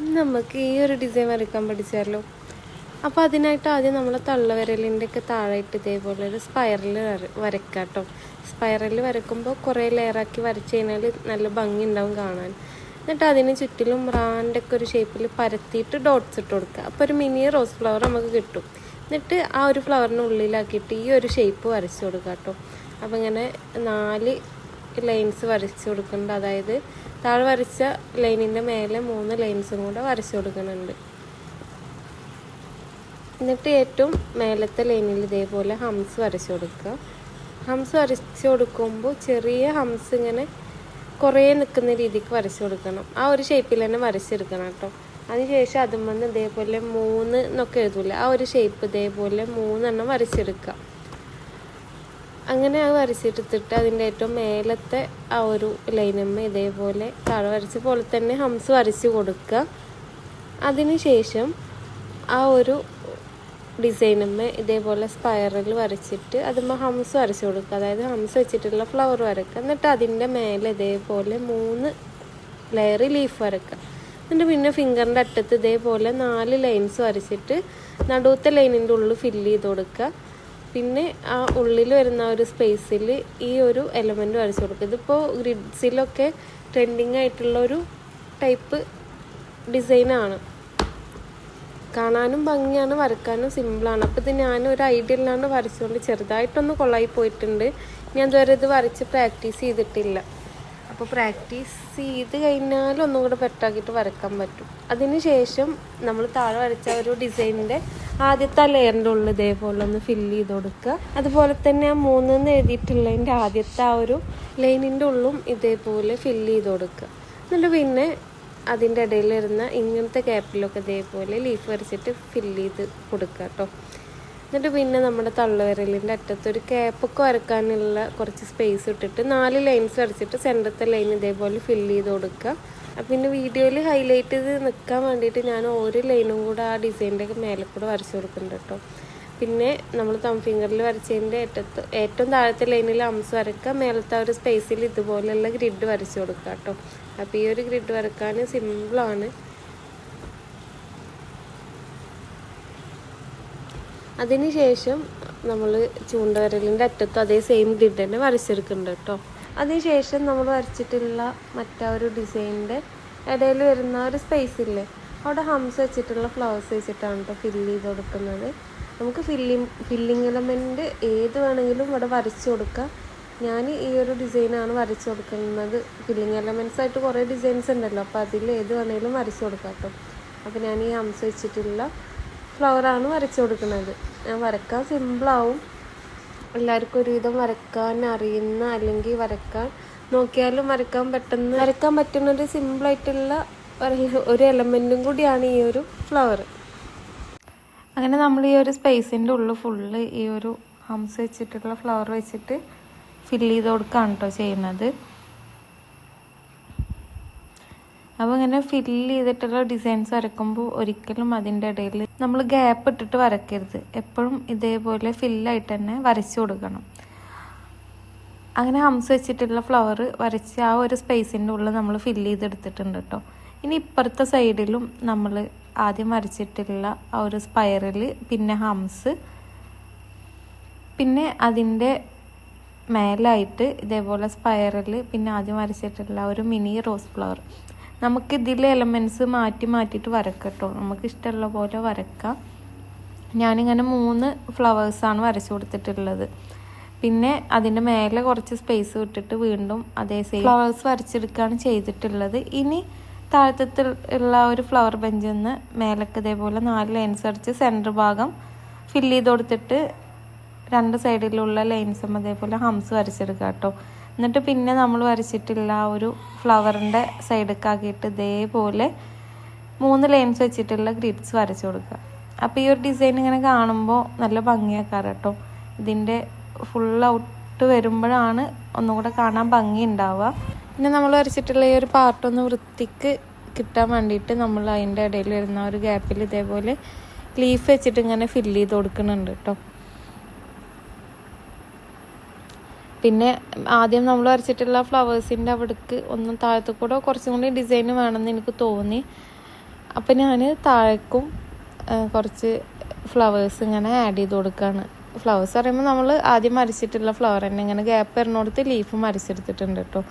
നമുക്ക് ഈ ഒരു ഡിസൈൻ വരയ്ക്കാൻ പഠിച്ചാലോ. അപ്പോൾ അതിനായിട്ട് ആദ്യം നമ്മൾ തള്ളവിരലിൻ്റെയൊക്കെ താഴെയിട്ട് ഇതേപോലെ ഒരു സ്പൈറൽ വരയ്ക്കാം കേട്ടോ. സ്പൈറൽ വരയ്ക്കുമ്പോൾ കുറേ ലെയറാക്കി വരച്ച് കഴിഞ്ഞാൽ നല്ല ഭംഗി ഉണ്ടാവും കാണാൻ. എന്നിട്ട് അതിന് ചുറ്റിലും റാൻഡൊക്കെ ഒരു ഷേപ്പിൽ പരത്തിയിട്ട് ഡോട്ട്സ് ഇട്ട് കൊടുക്കുക. അപ്പോൾ ഒരു മിനി റോസ് ഫ്ലവർ നമുക്ക് കിട്ടും. എന്നിട്ട് ആ ഒരു ഫ്ലവറിന് ഉള്ളിലാക്കിയിട്ട് ഈ ഒരു ഷേപ്പ് വരച്ച് കൊടുക്കുക കേട്ടോ. അപ്പോൾ ഇങ്ങനെ 4 ലൈൻസ് വരച്ച് കൊടുക്കുന്നുണ്ട്. അതായത് താഴെ വരച്ച ലൈനിൻ്റെ മേലെ 3 ലൈൻസും കൂടെ വരച്ച് കൊടുക്കുന്നുണ്ട്. എന്നിട്ട് ഏറ്റവും മേലത്തെ ലൈനിൽ ഇതേപോലെ ഹംസ് വരച്ച് കൊടുക്കുക. ഹംസ് വരച്ച് കൊടുക്കുമ്പോൾ ചെറിയ ഹംസ് ഇങ്ങനെ കുറേ നിൽക്കുന്ന രീതിക്ക് വരച്ച് കൊടുക്കണം. ആ ഒരു ഷേപ്പിൽ തന്നെ വരച്ചെടുക്കണം കേട്ടോ. അതിനുശേഷം അതും വന്ന് ഇതേപോലെ 3 എന്നൊക്കെ എഴുതൂല, ആ ഒരു ഷേപ്പ് ഇതേപോലെ 3 വരച്ചെടുക്കുക. അങ്ങനെ അത് വരച്ചെടുത്തിട്ട് അതിൻ്റെ ഏറ്റവും മേലത്തെ ആ ഒരു ലൈനമ്മ ഇതേപോലെ താഴെ വരച്ച പോലെ തന്നെ ഹംസ് വരച്ച് കൊടുക്കുക. അതിനുശേഷം ആ ഒരു ഡിസൈനമ്മ ഇതേപോലെ സ്പൈറൽ വരച്ചിട്ട് അതുമ്പോൾ ഹംസ് വരച്ച് കൊടുക്കുക. അതായത് ഹംസ് വെച്ചിട്ടുള്ള ഫ്ലവർ വരക്കുക. എന്നിട്ട് അതിൻ്റെ മേലെ ഇതേപോലെ 3 ലെയർ ലീഫ് വരക്കുക. എന്നിട്ട് പിന്നെ ഫിംഗറിൻ്റെ അറ്റത്ത് ഇതേപോലെ 4 ലൈൻസ് വരച്ചിട്ട് നടുവത്തെ ലൈനിൻ്റെ ഉള്ളിൽ ഫില്ല് ചെയ്ത് കൊടുക്കുക. പിന്നെ ആ ഉള്ളിൽ വരുന്ന ഒരു സ്പേസിൽ ഈ ഒരു എലമെൻറ്റ് വരച്ച് കൊടുക്കുക. ഇതിപ്പോൾ ഗ്രിഡ്സിലൊക്കെ ട്രെൻഡിങ് ആയിട്ടുള്ള ഒരു ടൈപ്പ് ഡിസൈനാണ്. കാണാനും ഭംഗിയാണ്, വരക്കാനും സിമ്പിളാണ്. അപ്പോൾ ഇത് ഞാനൊരു ഐഡിയ ഇല്ലാണ്ട് വരച്ചുകൊണ്ട് ചെറുതായിട്ടൊന്ന് കൊള്ളായി പോയിട്ടുണ്ട്. ഞാൻ ഇതുവരെ ഇത് വരച്ച് പ്രാക്ടീസ് ചെയ്തിട്ടില്ല. അപ്പോൾ പ്രാക്ടീസ് ചെയ്ത് കഴിഞ്ഞാൽ ഒന്നും കൂടെ പെട്ടാക്കിയിട്ട് വരക്കാൻ പറ്റും. അതിന് ശേഷം നമ്മൾ താഴെ വരച്ച ഒരു ഡിസൈനിൻ്റെ ആദ്യത്തെ ലെയറിൻ്റെ ഉള്ളിൽ ഇതേപോലെ ഒന്ന് ഫില്ല് ചെയ്ത് കൊടുക്കുക. അതുപോലെ തന്നെ ആ 3 എഴുതിയിട്ടുള്ളതിൻ്റെ ആദ്യത്തെ ആ ഒരു ലൈനിൻ്റെ ഉള്ളും ഇതേപോലെ ഫില്ല് ചെയ്ത് കൊടുക്കുക. എന്നിട്ട് പിന്നെ അതിൻ്റെ ഇടയിൽ വരുന്ന ഇങ്ങനത്തെ ക്യാപ്പിലൊക്കെ ഇതേപോലെ ലീഫ് വരച്ചിട്ട് ഫില്ല് ചെയ്ത് കൊടുക്കുക കേട്ടോ. എന്നിട്ട് പിന്നെ നമ്മുടെ തള്ളവിരലിൻ്റെ അറ്റത്തൊരു ക്യാപ്പൊക്കെ വരക്കാനുള്ള കുറച്ച് സ്പേസ് ഇട്ടിട്ട് 4 ലൈൻസ് വരച്ചിട്ട് സെൻറ്ററത്തെ ലൈൻ ഇതേപോലെ ഫില്ല് ചെയ്ത് കൊടുക്കുക. പിന്നെ വീഡിയോയിൽ ഹൈലൈറ്റ് ചെയ്ത് നിൽക്കാൻ വേണ്ടിയിട്ട് ഞാൻ ഓരോ ലൈനും കൂടെ ആ ഡിസൈനിൻ്റെ മേലെ കൂടെ വരച്ച് കൊടുക്കുന്നുണ്ട് കേട്ടോ. പിന്നെ നമ്മൾ തം ഫിംഗറിൽ വരച്ചതിൻ്റെ ഏറ്റവും താഴത്തെ ലൈനിൽ ഹംസ് വരക്കുക. മേലത്തെ ഒരു സ്പേസിൽ ഇതുപോലെയുള്ള ഗ്രിഡ് വരച്ച് കൊടുക്കുക കേട്ടോ. അപ്പോൾ ഈ ഒരു ഗ്രിഡ് വരക്കാൻ സിമ്പിളാണ്. അതിനുശേഷം നമ്മൾ ചൂണ്ടവിരലിൻ്റെ അറ്റത്തും അതേ സെയിം ഗ്രിഡ് തന്നെ വരച്ചെടുക്കുന്നുണ്ട് കേട്ടോ. അതിനുശേഷം നമ്മൾ വരച്ചിട്ടുള്ള മറ്റേ ഒരു ഡിസൈനിൻ്റെ ഇടയിൽ വരുന്ന ഒരു സ്പേസ് ഇല്ലേ, അവിടെ ഹംസ് വെച്ചിട്ടുള്ള ഫ്ലവേഴ്സ് വെച്ചിട്ടാണ് കേട്ടോ ഫില്ല് ചെയ്ത് കൊടുക്കുന്നത്. നമുക്ക് ഫില്ലിങ് എലമെൻറ്റ് ഏത് വേണമെങ്കിലും ഇവിടെ വരച്ച് കൊടുക്കാം. ഞാൻ ഈ ഒരു ഡിസൈനാണ് വരച്ച് കൊടുക്കുന്നത്. ഫില്ലിങ് എലമെൻറ്റ്സ് ആയിട്ട് കുറേ ഡിസൈൻസ് ഉണ്ടല്ലോ, അപ്പോൾ അതിൽ ഏത് വേണമെങ്കിലും വരച്ച് കൊടുക്കാം കേട്ടോ. അപ്പോൾ ഞാൻ ഈ ഹംസ് വെച്ചിട്ടുള്ള ഫ്ലവറാണ് വരച്ച് കൊടുക്കുന്നത്. ഞാൻ വരക്കാൻ സിമ്പിളാവും. എല്ലാവർക്കും ഒരുവിധം വരക്കാൻ അറിയുന്ന, അല്ലെങ്കിൽ വരക്കാൻ നോക്കിയാലും വരക്കാൻ പറ്റുന്നൊരു സിമ്പിളായിട്ടുള്ള ഒരു എലമെൻറ്റും കൂടിയാണ് ഈ ഒരു ഫ്ലവർ. അങ്ങനെ നമ്മൾ ഈ ഒരു സ്പേസിൻ്റെ ഉള്ളിൽ ഫുള്ള് ഈ ഒരു ഹംസ് വെച്ചിട്ടുള്ള ഫ്ലവർ വെച്ചിട്ട് ഫില്ല് ചെയ്ത് കൊടുക്കുകയാണ് കേട്ടോ ചെയ്യുന്നത്. അപ്പോൾ ഇങ്ങനെ ഫില്ല് ചെയ്തിട്ടുള്ള ഡിസൈൻസ് വരക്കുമ്പോൾ ഒരിക്കലും അതിൻ്റെ ഇടയിൽ നമ്മൾ ഗ്യാപ്പ് ഇട്ടിട്ട് വരക്കരുത്. എപ്പോഴും ഇതേപോലെ ഫില്ലായിട്ട് തന്നെ വരച്ച് കൊടുക്കണം. അങ്ങനെ ഹംസ് വെച്ചിട്ടുള്ള ഫ്ലവർ വരച്ച് ആ ഒരു സ്പേസിൻ്റെ ഉള്ളിൽ നമ്മൾ ഫില്ല് ചെയ്തെടുത്തിട്ടുണ്ട് കേട്ടോ. ഇനി ഇപ്പുറത്തെ സൈഡിലും നമ്മൾ ആദ്യം വരച്ചിട്ടുള്ള ആ ഒരു സ്പൈറൽ, പിന്നെ ഹംസ്, പിന്നെ അതിൻ്റെ മേലായിട്ട് ഇതേപോലെ സ്പൈറൽ, പിന്നെ ആദ്യം വരച്ചിട്ടുള്ള ഒരു മിനി റോസ് ഫ്ലവർ. നമുക്ക് ഇതിലെ എലമെൻറ്റ്സ് മാറ്റിയിട്ട് വരക്കാം കേട്ടോ. നമുക്ക് ഇഷ്ടമുള്ള പോലെ വരക്കാം. ഞാനിങ്ങനെ 3 ഫ്ലവേഴ്സാണ് വരച്ചു കൊടുത്തിട്ടുള്ളത്. പിന്നെ അതിൻ്റെ മേലെ കുറച്ച് സ്പേസ് വിട്ടിട്ട് വീണ്ടും അതേ സെയിം ഫ്ലവേഴ്സ് വരച്ചെടുക്കുകയാണ് ചെയ്തിട്ടുള്ളത്. ഇനി താഴത്തെ ഉള്ള ഒരു ഫ്ലവർ ബെഞ്ചിൽ നിന്ന് മേലൊക്കെ ഇതേപോലെ 4 ലൈൻസ് അടിച്ച് സെൻറ്റർ ഭാഗം ഫില്ല് ചെയ്ത് കൊടുത്തിട്ട് 2 സൈഡിലുള്ള ലൈൻസും അതേപോലെ ഹംസ് വരച്ചെടുക്കുക കേട്ടോ. എന്നിട്ട് പിന്നെ നമ്മൾ വരച്ചിട്ടുള്ള ആ ഒരു ഫ്ലവറിൻ്റെ സൈഡൊക്കെ ആക്കിയിട്ട് ഇതേപോലെ 3 ലൈൻസ് വെച്ചിട്ടുള്ള ഗ്രിഡ്സ് വരച്ച് കൊടുക്കുക. അപ്പോൾ ഈ ഒരു ഡിസൈൻ ഇങ്ങനെ കാണുമ്പോൾ നല്ല ഭംഗിയാക്കാറ് കേട്ടോ. ഇതിൻ്റെ ഫുൾ ഔട്ട് വരുമ്പോഴാണ് ഒന്നുകൂടെ കാണാൻ ഭംഗി ഉണ്ടാവുക. പിന്നെ നമ്മൾ വരച്ചിട്ടുള്ള ഈ ഒരു പാർട്ടൊന്ന് വൃത്തിക്ക് കിട്ടാൻ വേണ്ടിയിട്ട് നമ്മൾ അതിൻ്റെ ഇടയിൽ വരുന്ന ഒരു ഗ്യാപ്പിൽ ഇതേപോലെ ലീഫ് വെച്ചിട്ട് ഇങ്ങനെ ഫില്ല് ചെയ്ത് കൊടുക്കുന്നുണ്ട് കേട്ടോ. പിന്നെ ആദ്യം നമ്മൾ വരച്ചിട്ടുള്ള ഫ്ലവേഴ്സിൻ്റെ അവിടേക്ക് ഒന്ന് താഴത്തു കൂടെ കുറച്ചും കൂടി ഡിസൈൻ വേണമെന്ന് എനിക്ക് തോന്നി. അപ്പം ഞാൻ താഴേക്കും കുറച്ച് ഫ്ലവേഴ്സ് ഇങ്ങനെ ആഡ് ചെയ്ത് കൊടുക്കുകയാണ്. ഫ്ലവേഴ്സ് പറയുമ്പോൾ നമ്മൾ ആദ്യം വരച്ചിട്ടുള്ള ഫ്ലവർ തന്നെ ഇങ്ങനെ ഗ്യാപ്പ് വരുന്നിടത്ത് ലീഫ് വരച്ചെടുത്തിട്ടുണ്ട് കേട്ടോ.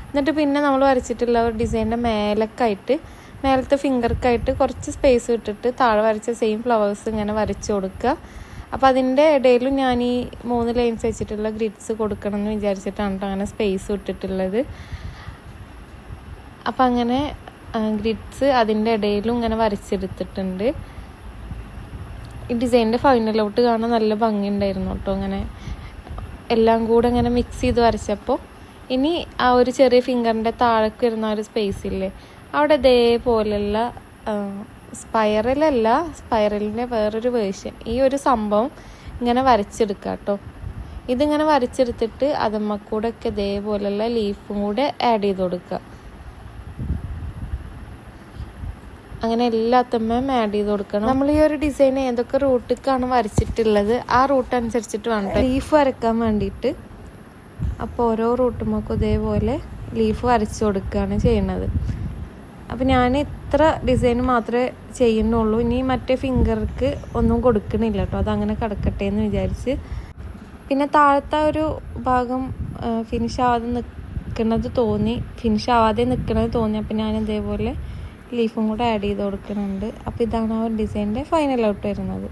എന്നിട്ട് പിന്നെ നമ്മൾ വരച്ചിട്ടുള്ള ഒരു ഡിസൈനിൻ്റെ മേലത്തെ ഫിംഗർക്കായിട്ട് കുറച്ച് സ്പേസ് വിട്ടിട്ട് താഴെ വരച്ച സെയിം ഫ്ലവേഴ്സ് ഇങ്ങനെ വരച്ച് കൊടുക്കുക. അപ്പോൾ അതിൻ്റെ ഇടയിലും ഞാൻ ഈ 3 ലൈൻസ് വെച്ചിട്ടുള്ള ഗ്രിഡ്സ് കൊടുക്കണം എന്ന് വിചാരിച്ചിട്ടാണ് കേട്ടോ അങ്ങനെ സ്പേസ് വിട്ടിട്ടുള്ളത്. അപ്പം അങ്ങനെ ഗ്രിഡ്സ് അതിൻ്റെ ഇടയിലും ഇങ്ങനെ വരച്ചെടുത്തിട്ടുണ്ട്. ഈ ഡിസൈനിൻ്റെ ഫൈനലോട്ട് കാണാൻ നല്ല ഭംഗിയുണ്ടായിരുന്നു കേട്ടോ. അങ്ങനെ എല്ലാം കൂടെ ഇങ്ങനെ മിക്സ് ചെയ്ത് വരച്ചപ്പോൾ ഇനി ആ ഒരു ചെറിയ ഫിംഗറിൻ്റെ താഴേക്ക് വരുന്ന ഒരു സ്പേസ് ഇല്ലേ, അവിടെ ഇതേപോലെയുള്ള സ്പൈറലിൻ്റെ വേറൊരു വേർഷൻ ഈ ഒരു സംഭവം ഇങ്ങനെ വരച്ചെടുക്കുക കേട്ടോ. ഇതിങ്ങനെ വരച്ചെടുത്തിട്ട് അതുമ്മക്കൂടെ ഒക്കെ ഇതേപോലെയുള്ള ലീഫും കൂടെ ആഡ് ചെയ്ത് കൊടുക്കുക. അങ്ങനെ എല്ലാത്തമ്മയും ആഡ് ചെയ്ത് കൊടുക്കണം. നമ്മൾ ഈ ഒരു ഡിസൈൻ ഏതൊക്കെ റൂട്ടിലേക്കാണ് വരച്ചിട്ടുള്ളത് ആ റൂട്ട് അനുസരിച്ചിട്ട് വേണം ലീഫ് വരയ്ക്കാൻ വേണ്ടിയിട്ട്. അപ്പോൾ ഓരോ റൂട്ടുമ്മക്കും ഇതേപോലെ ലീഫ് വരച്ച് കൊടുക്കുകയാണ് ചെയ്യുന്നത്. അപ്പം ഞാൻ ഇത്ര ഡിസൈൻ മാത്രമേ ചെയ്യുന്നുള്ളൂ. ഇനി മറ്റേ ഫിംഗർക്ക് ഒന്നും കൊടുക്കണില്ല കേട്ടോ, അതങ്ങനെ കിടക്കട്ടെ എന്ന് വിചാരിച്ച്. പിന്നെ താഴത്തെ ഒരു ഭാഗം ഫിനിഷ് ആവാതെ നിൽക്കുന്നത് തോന്നി. അപ്പം ഞാൻ ഇതേപോലെ ലീഫും കൂടെ ആഡ് ചെയ്ത് കൊടുക്കുന്നുണ്ട്. അപ്പോൾ ഇതാണ് ആ ഒരു ഡിസൈനിൻ്റെ ഫൈനൽ ഔട്ട് വരുന്നത്.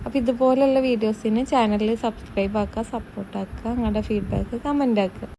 അപ്പോൾ ഇതുപോലെയുള്ള വീഡിയോസിന് ചാനലിൽ സബ്സ്ക്രൈബ് ആക്കുക, സപ്പോർട്ട് ആക്കുക, നിങ്ങളുടെ ഫീഡ്ബാക്ക് കമൻ്റ് ആക്കുക.